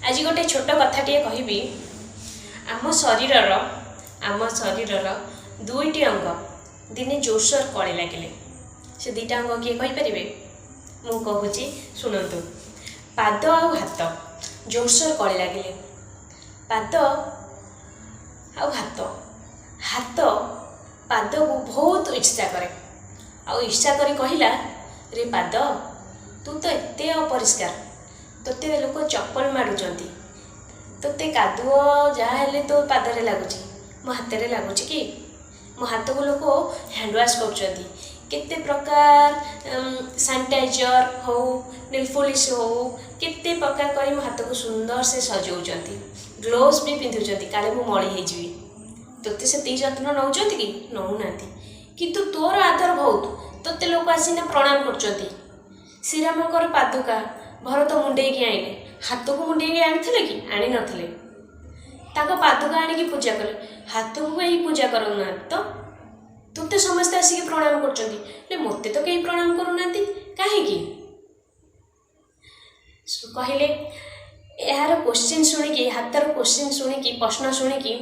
आज गोटे छोट कथाटे कहबी। आम शरीर दुईटी अंग दिने जोरसोर कले लगे से दुईटा अंग किए कहींपारे मु कहूँ शुणु। पाद आ हाथ जोरसोर कले लगे पाद आ हाथ पाद को बहुत ईर्ष्या करे ईर्ष्या करी कहला रे पाद तू तो एते अपरिष्कार तोते लोक चप्पल मारुचंती तोते कादुओ जहाँ तो पादरे लगुच मो हाथ में लगुच कि मो हाथ को लोक हैंडवाश कर केते प्रकार सैनिटाइजर हो नेल पॉलिश हो केते प्रकार करी मो हाथ को सुंदर से सजाऊँच ग्लोव्स भी पिंधुंट काले मु मली होजी तोते से जत्न नौ कि नौना किंतु तोर आदर बहुत तोते लोक आसीना प्रणाम कर श्रीरामकर पादुका भरत मुंडे की आईले हाथ को मुंडे आनी कि आनी नथिले पादुका आनिकी पूजा कले हाथ को यही पूजा करूना तो तोते समस्ते आसिक प्रणाम कर मते तो कहीं प्रणाम करूना कहीं कहले यार क्वेश्चन शुणिकी हाथर क्वेश्चन शुणिकी प्रश्न शुणिकी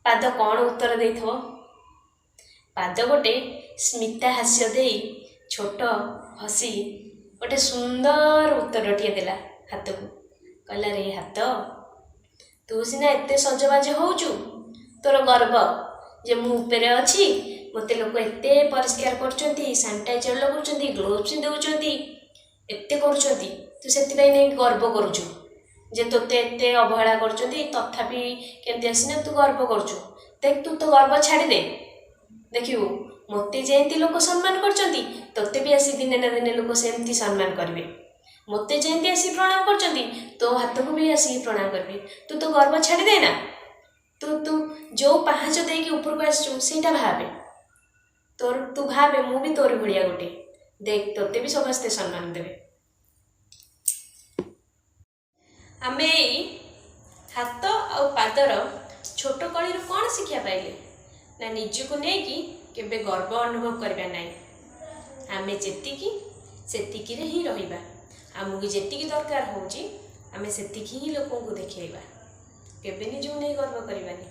पाद कौन उत्तर दे पाद गोटे स्मिता हास्य दे छोट हसी गोटे सुंदर उत्तरटिए देला हाथ को कहला रे हाथ तू सीना एते सजबाज होचु तोर गर्व जे मु ऊपर अच्छी मते लोक एते परिष्कार करचंती सैनिटाइजर लगाउचंती ग्लोव्स देउचंती एते करचंती तू सेति नै गर्व करूचु जे तोते एते अवहेला करचंती तथापि केमती आसीना तू गर्व करूचु देख तू तो गर्व छाड़ी दे देखियो मते जेंती लोक सम्मान करचंती तोते भी आसी दिने ना दिने लोक सेमती सम्मान करेंगे मते जेंती आसी प्रणाम करचंती तो हाथ को भी आसी प्रणाम करेंगे तू तो गर्व छाड़ी दे ना तू जो पाहाच देकी ऊपर को आसचु सेटा भावे तोर तू भावे मु भी तोर भलिया गोटे देख तोते भी समस्ते सम्मान देवे। आमे हाथ आ पादर छोट कली कौन शिक्षा पाइले ना निजको नहीं कि केबे गर्व अनुभव करबा नहीं आमे जेतिकी सेतिकी रे ही रहिबा आमको जेतिकी दरकार होची आमे सेतिकी ही लोगों को देखेबा केबे निजो नहीं गर्व करबानी।